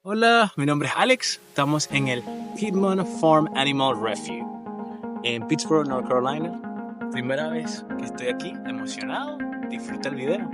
Hola, mi nombre es Alex. Estamos en el Piedmont Farm Animal Refuge en Pittsburgh, North Carolina. Primera vez que estoy aquí, emocionado. Disfruta el video.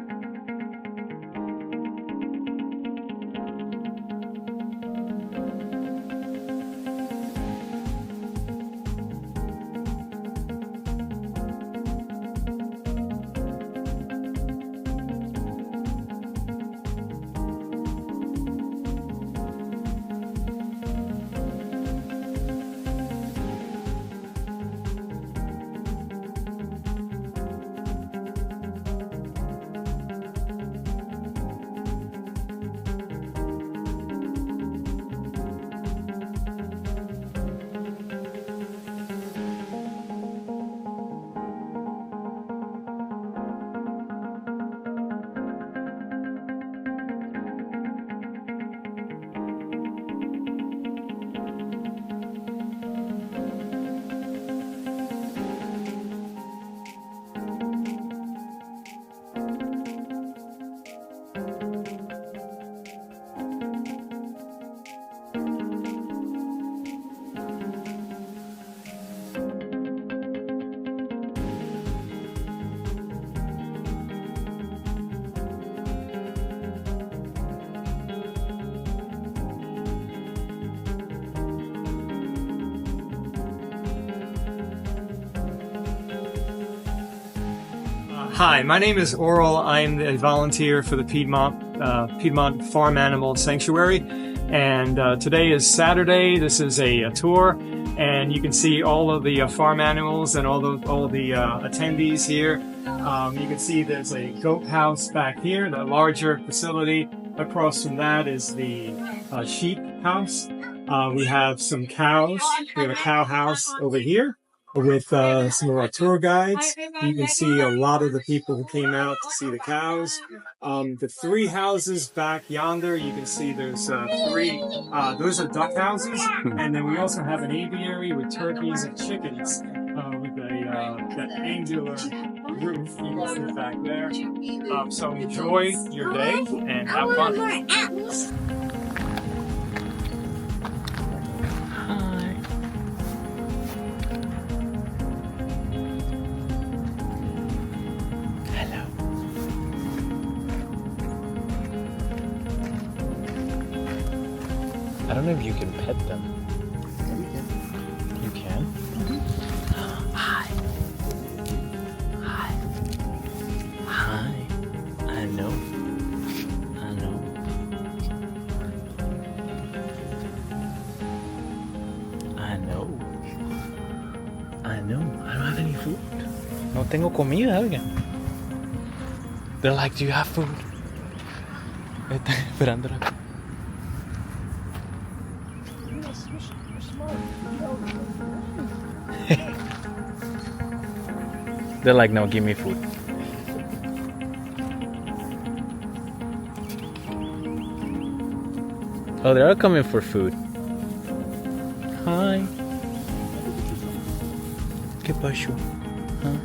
Hi, my name is Oral. I'm a volunteer for the Piedmont Farm Animal Sanctuary, and today is Saturday. This is a tour, and you can see all of the farm animals and all the attendees here. You can see there's a goat house back here, the larger facility. Across from that is the sheep house. We have some cows. We have a cow house over here with some of our tour guides. You can see a lot of the people who came out to see the cows. The three houses back yonder, you can see there's three, those are duck houses. And then we also have an aviary with turkeys and chickens with that angular roof. You can see back there. So enjoy your day and have fun. I don't know if you can pet them. You can? Hi. Hi. Hi. I know. I know. I know. I know. I don't have any food. No tengo comida, oigan. They're like, do you have food? Están esperándola. They're like, no, give me food. Oh, they're all coming for food. Hi. ¿Qué pasó? Huh?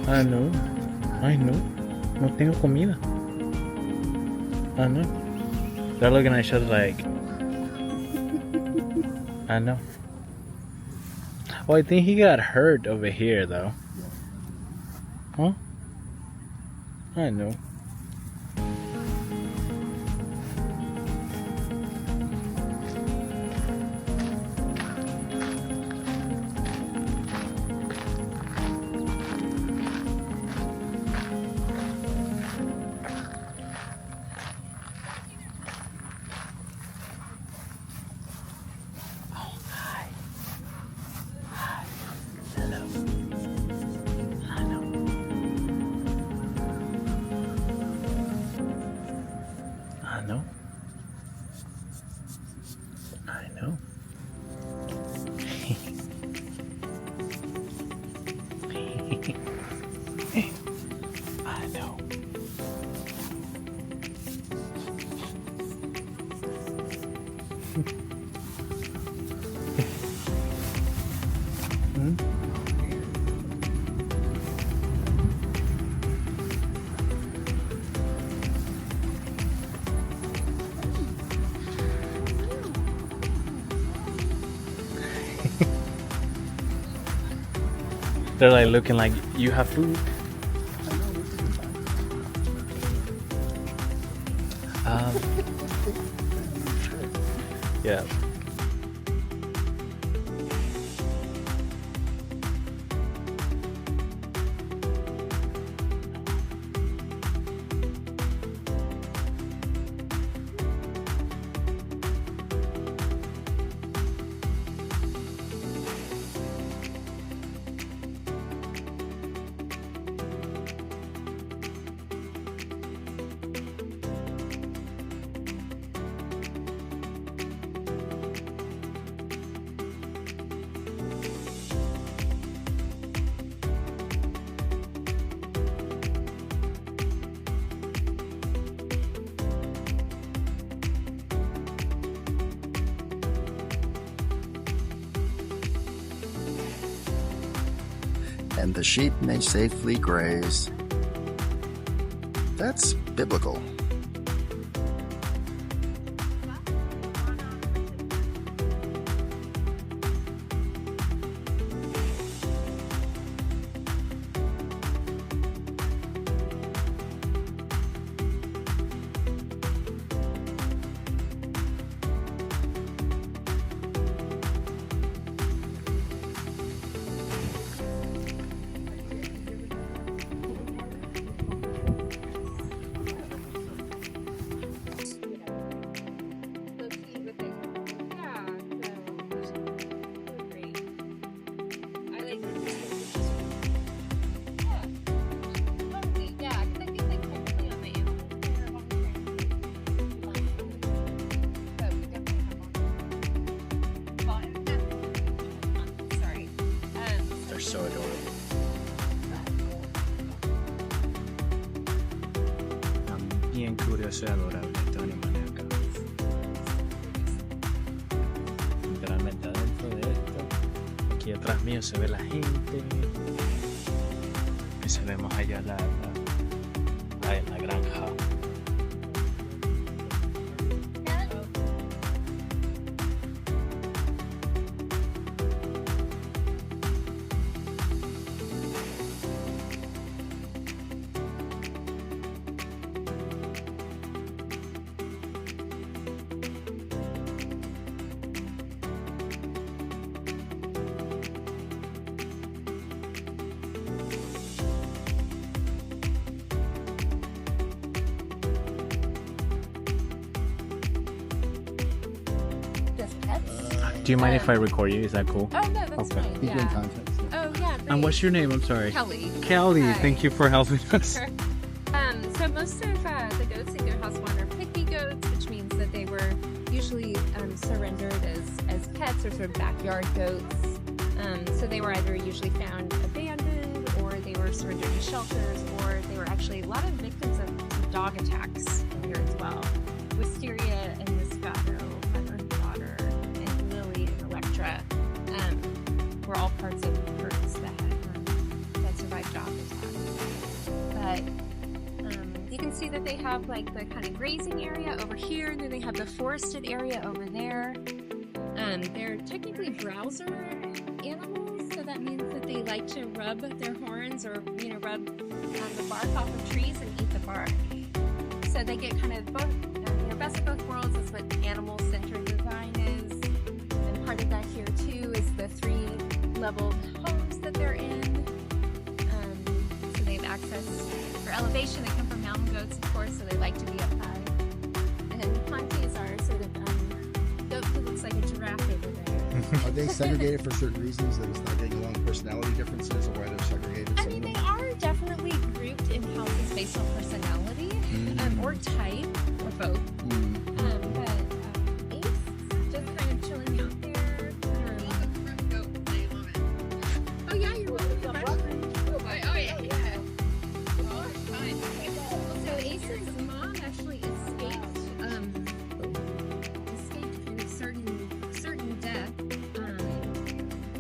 I know. No tengo comida. I know. They're looking at each other like, I know. Oh, I think he got hurt over here, though. Huh? I know. I know. I know. They're like looking like, you have food? Yeah. And the sheep may safely graze. That's biblical. So adorable. Están bien curiosos y adorables estos animales acá. Literalmente adentro de esto, aquí atrás mío se ve la gente. Y se ve más allá la granja. Do you mind if I record you? Is that cool? Oh, no, that's Okay. fine. Keep in Yeah. context. Oh, yeah. Great. And what's your name? I'm sorry. Kelly. Kelly, Hi. thank you for helping us. So most of the goats in Goat House 1 are picky goats, which means that they were usually surrendered as pets or sort of backyard goats. So they were either usually found abandoned, or they were surrendered to shelters, or they were actually a lot of victims of dog attacks here as well. Wisteria and Moscato, mother and daughter, and Lily and Electra were all parts of herds that survived dog attacks. But you can see that they have like the kind of grazing area over here, and then they have the forested area over there. They're technically browser animals, so that means that they like to rub their horns or rub the bark off of trees and eat the bark. So they get kind of both, best of both worlds is what animal-centered design is, and part of that here too is the 3-leveled homes that they're in. So they have access for elevation. They come from mountain goats, of course, so they like to be up high. And Pontes are sort of goat who looks like a giraffe over there. Are they segregated for certain reasons? That it's not getting along personality differences, or why they're segregated? I mean, they are definitely grouped in houses based on personality, or type, or both. But Ace, just kind of chilling out there. Oh yeah, you're welcome. Oh yeah. Oh, fine. So Ace's mom actually escaped kind of certain death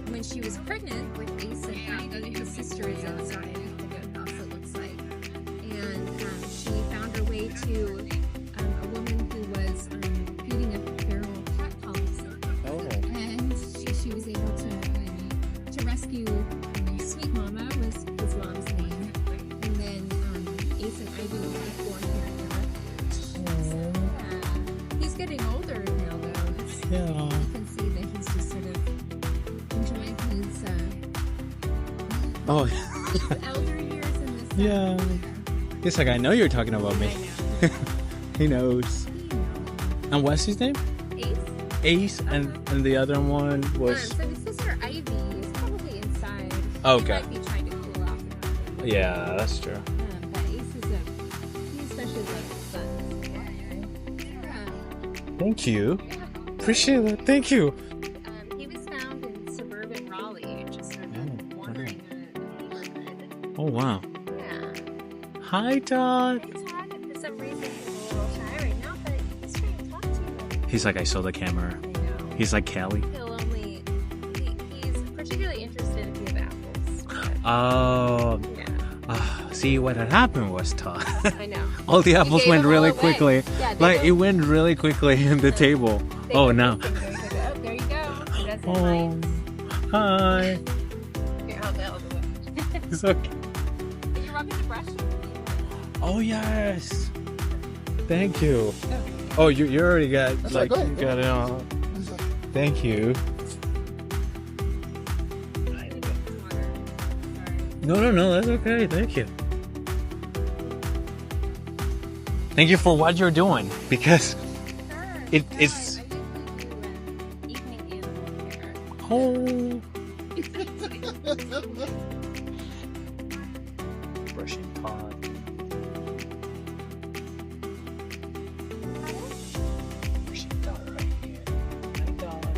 when she was pregnant with Ace, and his sister is outside the goat house, it looks like. And she found her way to a woman who was feeding a feral cat colony. And she was able to rescue Sweet Mama Yeah. You can see that he's just sort of enjoying his Oh, elder years in this. yeah. It's like, I know you're talking about me. He knows. And what's his name? Ace. Ace, and the other one was. So his sister Ivy is probably inside. Okay. He might be trying to cool off. Yeah, that's true. But Ace is he especially loves his son. Thank you. Appreciate it. Thank you. He was found in suburban Raleigh, just sort of wandering a neighborhood. Oh, wow. Yeah. Hi, Todd. It's hard for some reason he's a little shy right now, but he's trying to talk to you. He's like, I saw the camera. I know. He's like Callie. He's particularly interested if you have apples. Oh. Yeah. See, what had happened was, Todd. I know. All the apples gave went them all really away. quickly. Yeah, they Like, go- it went really quickly in the table. They Oh, go no. through fingers, they go, oh, there you go. He doesn't Oh. mind. Hi. Here, I'll do it. It's okay. Did you rub in the brush? Oh, yes. Thank you. Oh, you already got, That's like, all right, you go got it on. Thank you. No, that's okay. Thank you. Thank you for what you're doing, because it's I think we do evening animal care. oh. Brushing Todd. Brushing Todd right here. Hi, Todd.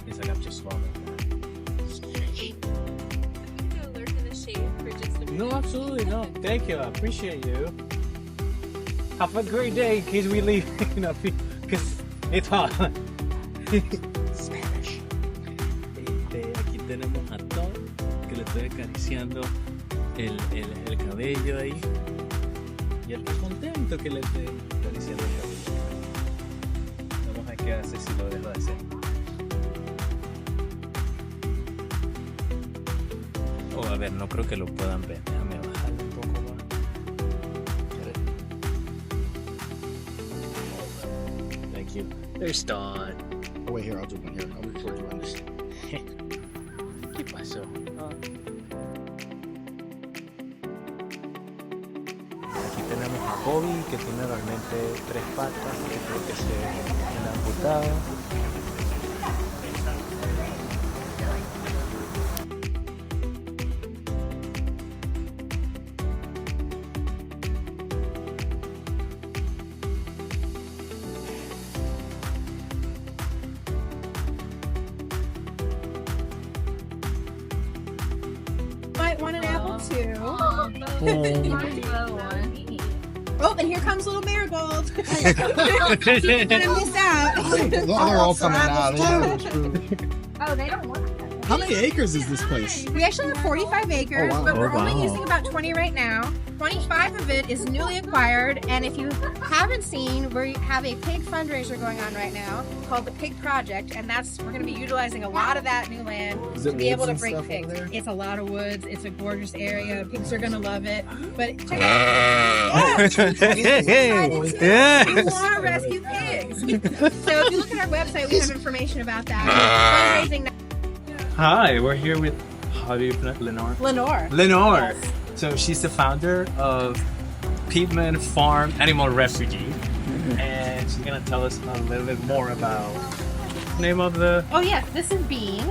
He's like, I'm just swallowing. You go lurk in the shade for just a minute. No, absolutely no. Thank you. I appreciate you. Have a great day in case we leave. Because it's hot. Spanish. Aquí tenemos a Todd, que le estoy acariciando el cabello ahí. Y él está contento que le esté acariciando el cabello. Vamos a ver qué hace si lo dejo de hacer. Oh, a ver, no creo que lo puedan ver. Déjame bajarle un poco más. Thank you. There's Todd. Oh, wait, here, I'll do one here. I'll record you on this. ¿Qué pasó? Aquí tenemos a Bobby, que tiene realmente 3 patas, que creo que se han amputado. Might want an apple too. Oh. Oh, and here comes little Marigold. He's gonna miss out. They're all coming out. Oh, they don't want that. How many acres is this place? We actually have 45 acres, Oh, wow. but we're Oh, wow. only using about 20 right now. 25 of it is newly acquired, and if you haven't seen, we have a pig fundraiser going on right now called the Pig Project, and we're going to be utilizing a lot of that new land Is to it be able woods to and bring stuff pigs. over there? It's a lot of woods. It's a gorgeous area. Pigs are going to love it. But check it out. Hey, We yes. want to rescue pigs. So if you look at our website, we have information about that. Fundraising. Hi, we're here with, how do you pronounce it? Lenore. Lenore. So she's the founder of Piedmont Farm Animal Refuge, and she's gonna tell us a little bit more about the name of the. Oh yes, this is Bean.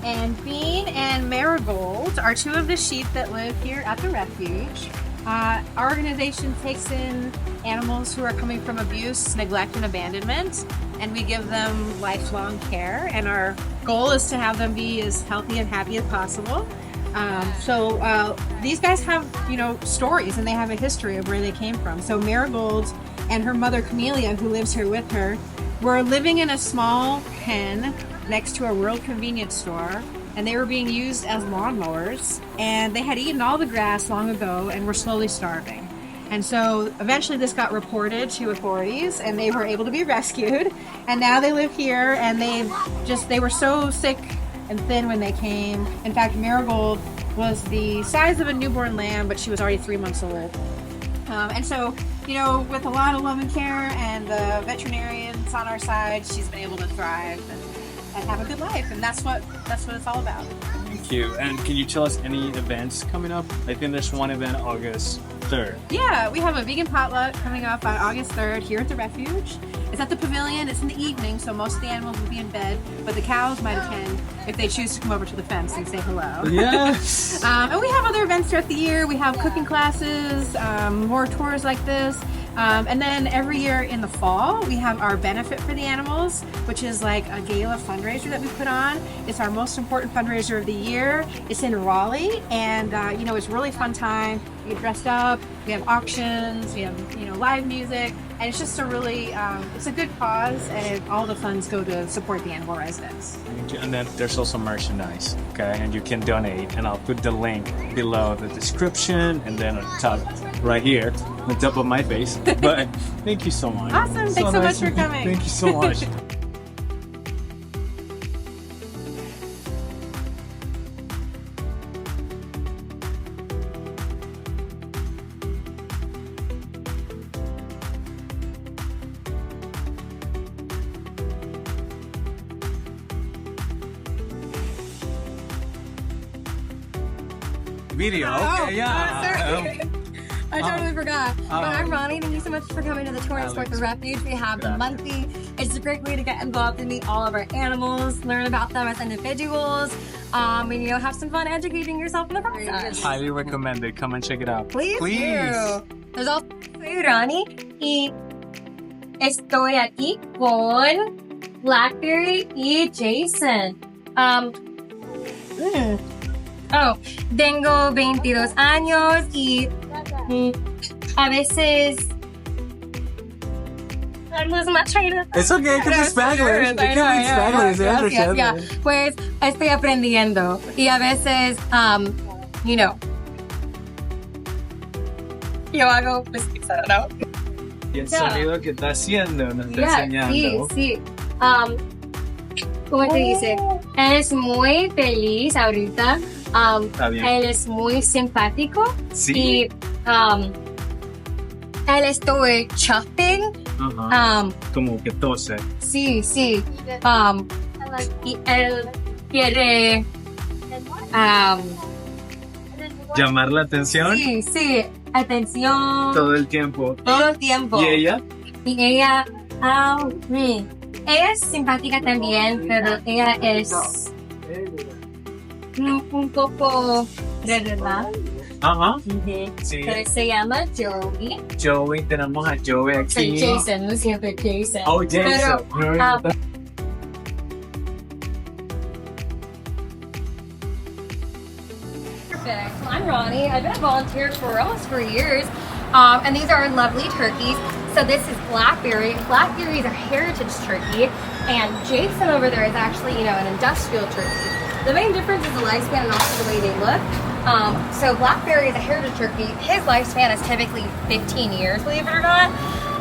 And Bean and Marigold are 2 of the sheep that live here at the refuge. Our organization takes in animals who are coming from abuse, neglect, and abandonment, and we give them lifelong care. And our goal is to have them be as healthy and happy as possible. So these guys have, stories, and they have a history of where they came from. So Marigold and her mother Camellia, who lives here with her, were living in a small pen next to a rural convenience store, and they were being used as lawnmowers, and they had eaten all the grass long ago and were slowly starving. And so eventually this got reported to authorities, and they were able to be rescued, and now they live here, and they were so sick and thin when they came. In fact, Marigold was the size of a newborn lamb, but she was already 3 months old. And so, you know, with a lot of love and care and the veterinarians on our side, she's been able to thrive and have a good life. And that's what it's all about. Thank you. And can you tell us any events coming up? I think there's one event August 3rd. Yeah, we have a vegan potluck coming up on August 3rd here at the refuge. It's at the pavilion. It's in the evening, so most of the animals will be in bed, but the cows might attend if they choose to come over to the fence and say hello. Yes. And we have other events throughout the year. We have cooking classes, more tours like this. And then every year in the fall, we have our benefit for the animals, which is like a gala fundraiser that we put on. It's our most important fundraiser of the year. It's in Raleigh, and you know, it's a really fun time. We get dressed up, we have auctions, we have, you know, live music, and it's just a really, it's a good cause, and all the funds go to support the animal residents. And then there's also merchandise, okay? And you can donate, and I'll put the link below the description, and then on top right here, on the top of my face. But thank you so much. Awesome, thanks so much for coming. Thank you so much. Video, okay, yeah. I totally forgot. But I'm Ronnie. Thank you so much for coming to the tour and support the refuge. We have the monthly. It's a great way to get involved and meet all of our animals, learn about them as individuals, and you know, have some fun educating yourself in the process. Highly recommended. Come and check it out. Please do. There's also soy Ronnie y estoy aquí con Blackberry y Jason. Tengo 22 años y a veces I lose my train of thought. It's okay, it can be Spanglish. It can be Spanglish. I understand. Yeah. Pues estoy aprendiendo y a veces, you know, yo hago, pues, I don't know. Y el sonido que está haciendo nos está enseñando. Sí. ¿Cómo te dice? Él es muy feliz ahorita. Está bien. Él es muy simpático. Sí. Y él estuvo shopping. Como que tose. Sí. Y él quiere Llamar la atención. Sí, atención. Todo el tiempo. Todo el tiempo. ¿Y ella? Y ella, ella es simpática también, pero ella es un poco relajada. Ajá. Sí. Pero se llama Joey. Joey, tenemos a Joey aquí. Jason, no siempre Jason. Oh, Jason. Pero, perfect. Well, I'm Ronnie. I've been a volunteer for almost 4 years. And these are lovely turkeys. So this is Blackberry. Blackberry is a heritage turkey. And Jason over there is actually, you know, an industrial turkey. The main difference is the lifespan and also the way they look. So Blackberry is a heritage turkey. His lifespan is typically 15 years, believe it or not.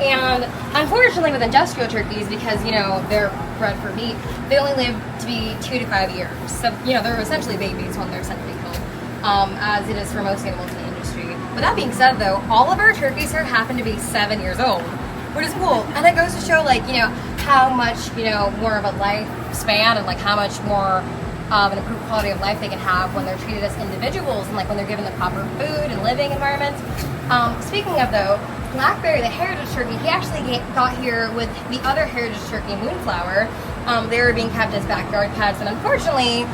And unfortunately with industrial turkeys, because, you know, they're bred for meat, they only live to be 2 to 5 years. So, you know, they're essentially babies when they're sent to be killed, as it is for most animals in the industry. With that being said, though, all of our turkeys here happen to be 7 years old, which is cool. And that goes to show, like, you know, how much, you know, more of a lifespan and, like, how much more of an improved quality of life they can have when they're treated as individuals and, like, when they're given the proper food and living environment. Speaking of, though, Blackberry, the heritage turkey, he actually got here with the other heritage turkey, Moonflower. They were being kept as backyard pets, and unfortunately,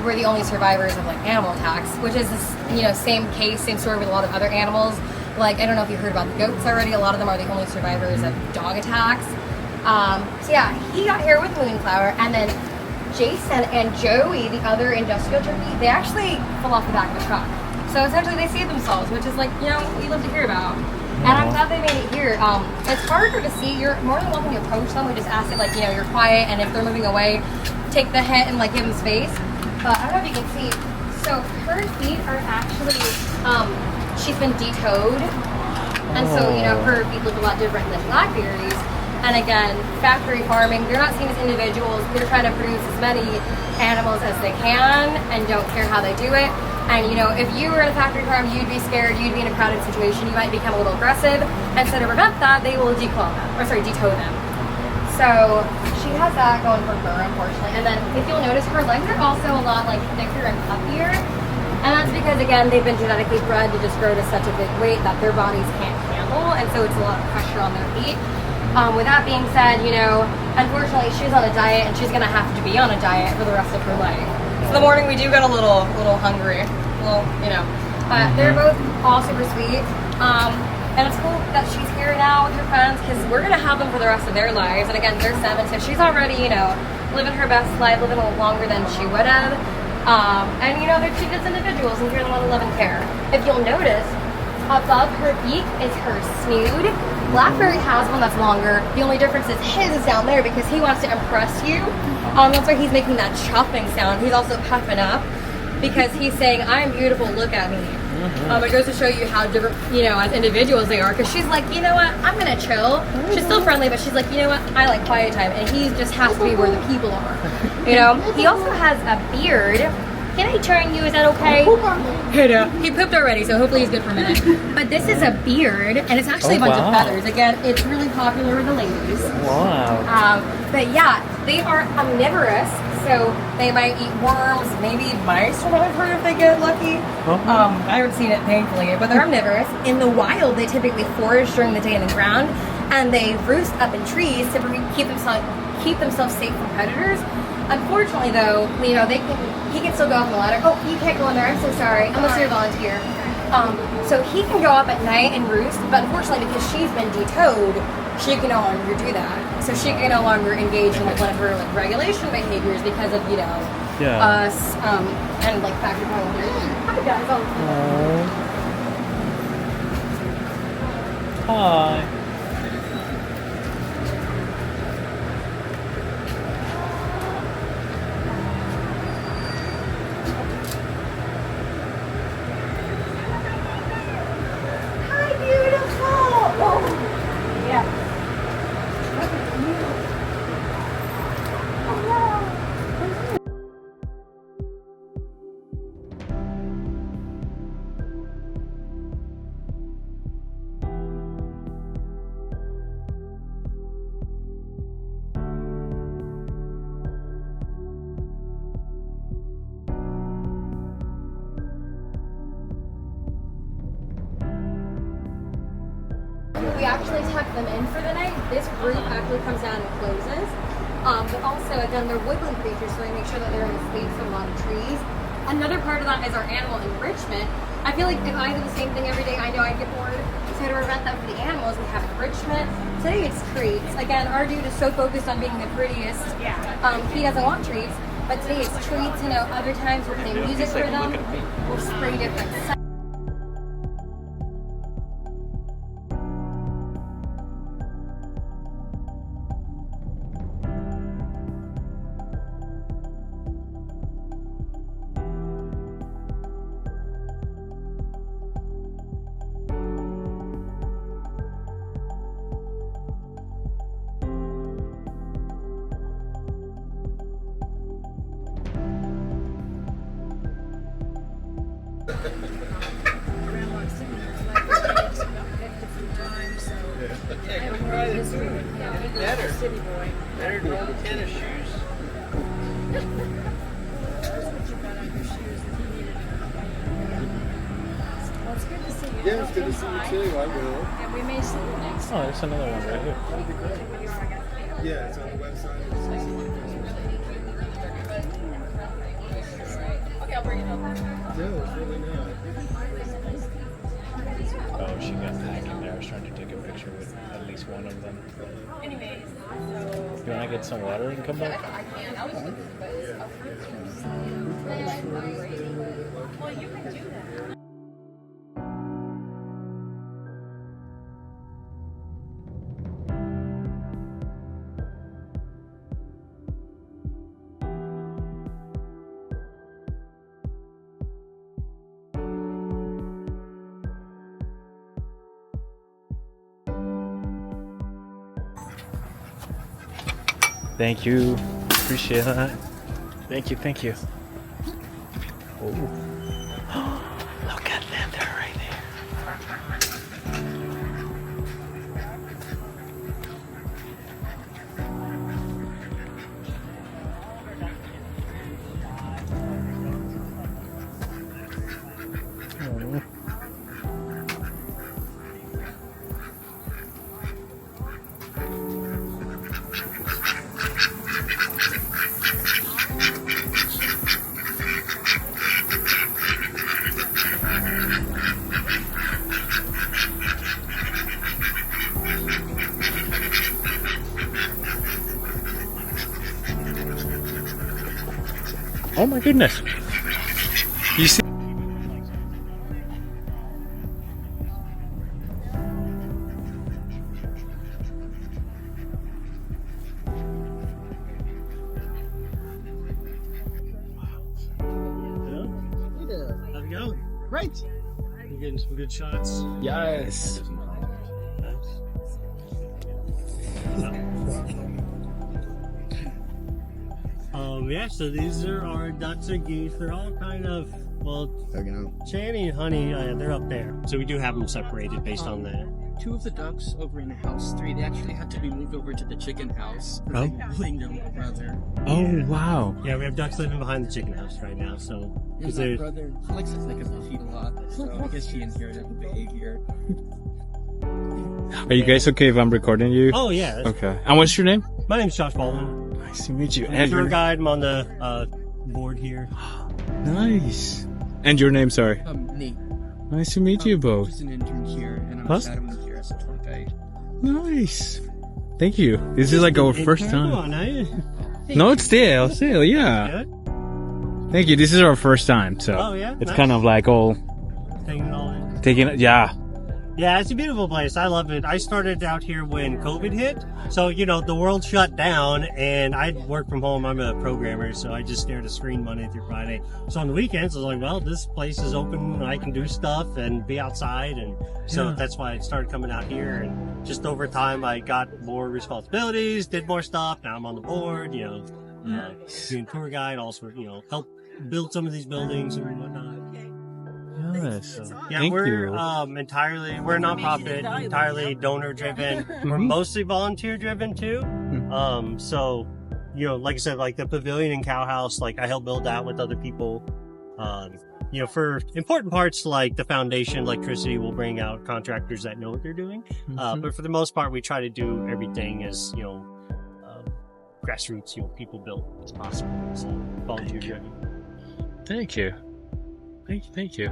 we're the only survivors of, like, animal attacks, which is this, you know, same case, same story with a lot of other animals. Like, I don't know if you heard about the goats already. A lot of them are the only survivors of dog attacks. So yeah, he got here with Moonflower, and then Jason and Joey, the other industrial turkey, they actually fell off the back of the truck. So essentially they saved themselves, which is, like, you know, we love to hear about. And I'm glad they made it here. It's harder to see. You're more than welcome to approach them. We just ask it, like, you know, you're quiet, and if they're moving away, take the hint and, like, give them space. But I don't know if you can see. So her feet are actually, she's been de-toed. And so, you know, her feet look a lot different than Blackberry's. And again, factory farming, they're not seen as individuals. They're trying to produce as many animals as they can and don't care how they do it. And you know, if you were at a factory farm, you'd be scared, you'd be in a crowded situation, you might become a little aggressive. And so to prevent that, they will detow them. So she has that going for her, unfortunately. And then if you'll notice, her legs are also a lot like thicker and puffier. And that's because, again, they've been genetically bred to just grow to such a big weight that their bodies can't handle. And so it's a lot of pressure on their feet. With that being said, you know, unfortunately she's on a diet and she's gonna have to be on a diet for the rest of her life. So in the morning we do get a little hungry, you know. But they're both all super sweet. And it's cool that she's here now with her friends because we're gonna have them for the rest of their lives. And again, they're 7, so she's already, you know, living her best life, living a little longer than she would have. And you know, they're treated as individuals and you're gonna want to love and care. If you'll notice, above her beak is her snood. Blackberry has one that's longer. The only difference is his is down there because he wants to impress you. That's why he's making that chopping sound. He's also puffing up because he's saying, "I'm beautiful, look at me." It goes to show you how different, you know, as individuals they are. Because she's like, you know what, I'm gonna chill. She's still friendly, but she's like, you know what, I like quiet time, and he just has to be where the people are. You know, he also has a beard. Can I turn you? Is that okay? He pooped already, so hopefully he's good for a minute. But this is a beard, and it's actually a bunch of feathers. Again, it's really popular with the ladies. Wow. But yeah, they are omnivorous, so they might eat worms, maybe mice, from what I've heard if they get lucky. I haven't seen it, thankfully, but they're omnivorous. In the wild, they typically forage during the day in the ground, and they roost up in trees to keep themselves safe from predators. Unfortunately, though, you know, he can still go up on the ladder. Oh, you can't go in there. I'm so sorry. Unless you're a volunteer. So he can go up at night and roost, but unfortunately, because she's been detowed, she can no longer do that. So she can no longer engage in like one of her like regulation behaviors because of, you know, us and like factory farmers. Hi guys. Hi. We actually tuck them in for the night. This group actually comes down and closes. But also, again, they're woodland creatures, so we make sure that they're in a space with a lot of trees. Another part of that is our animal enrichment. I feel like if I did the same thing every day, I know I'd get bored. So to prevent that for the animals, we have enrichment. Today it's treats. Again, our dude is so focused on being the prettiest. He doesn't want treats. But today it's treats. You know, other times we'll play music for them. We'll spray different scents. Better than old tennis shoes. Well, it's good to see you. Yeah, it's good to see you too. I will. And we may see you next Oh, there's another one right here. That'd be great. Yeah, it's on the website. Okay, I'll bring it up. No, it's really not. Oh, she got packing there. I was trying to take a picture with at least one of them. Anyways, You want to get some water and come back? well, you can do that. Thank you. Appreciate that. Thank you. Oh. Oh my goodness. You see? How's it going? Great. You're getting some good shots. Yes. Yeah, so these are our ducks or geese. They're all kind of, well, Channy and Honey, they're up there. So we do have them separated based on that. 2 of the ducks over in house 3, they actually had to be moved over to the chicken house. Oh. They blamed their brother. Oh, wow. Yeah, we have ducks living behind the chicken house right now, so. And my brother likes to take us to feed a lot, so I guess he inherited the behavior. Are you guys okay if I'm recording you? Oh, yeah. Okay. And what's your name? My name's Josh Baldwin. Nice to meet you. I'm a tour guide. I'm on the board here. Nice. And your name, sorry? Nate. Nice to meet you both. I'm just an intern here, and I'm Huh? shadowing here as a tour guide. Nice. Thank you. This is like our first Come time. on, eh? No, it's still, yeah. Good. Thank you. This is our first time, so Oh, yeah? it's Nice. kind of like all Taking it all in. taking it. Yeah. Yeah, it's a beautiful place. I love it. I started out here when COVID hit. So, you know, the world shut down and I work from home. I'm a programmer, so I just stare at a screen Monday through Friday. So on the weekends, I was like, well, this place is open. I can do stuff and be outside. And so that's why I started coming out here. And just over time, I got more responsibilities, did more stuff. Now I'm on the board, you know, being tour guide, also, you know, help build some of these buildings and whatnot. Yes. Yeah, Thank we're you. we're a nonprofit, entirely donor driven. We're mostly volunteer driven too. So, you know, like I said, like the pavilion and cow house, like I help build that with other people. You know, for important parts like the foundation, electricity, we'll bring out contractors that know what they're doing. But for the most part, we try to do everything as, you know, grassroots, you know, people built as possible. So volunteer driven. Thank you. Thank you.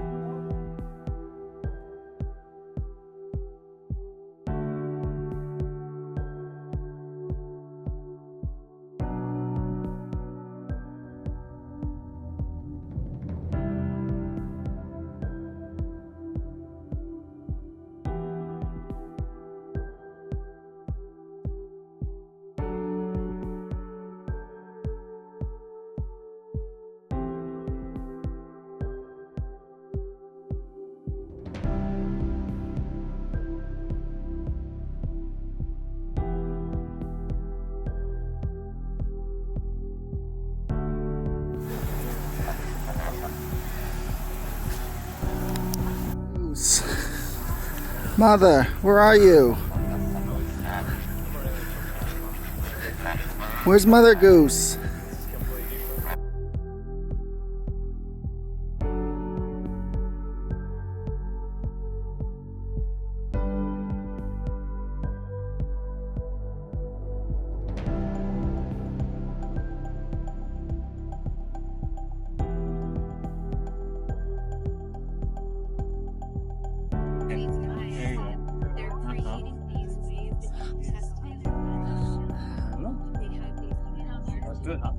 Mother, where are you? Where's Mother Goose? Good, huh?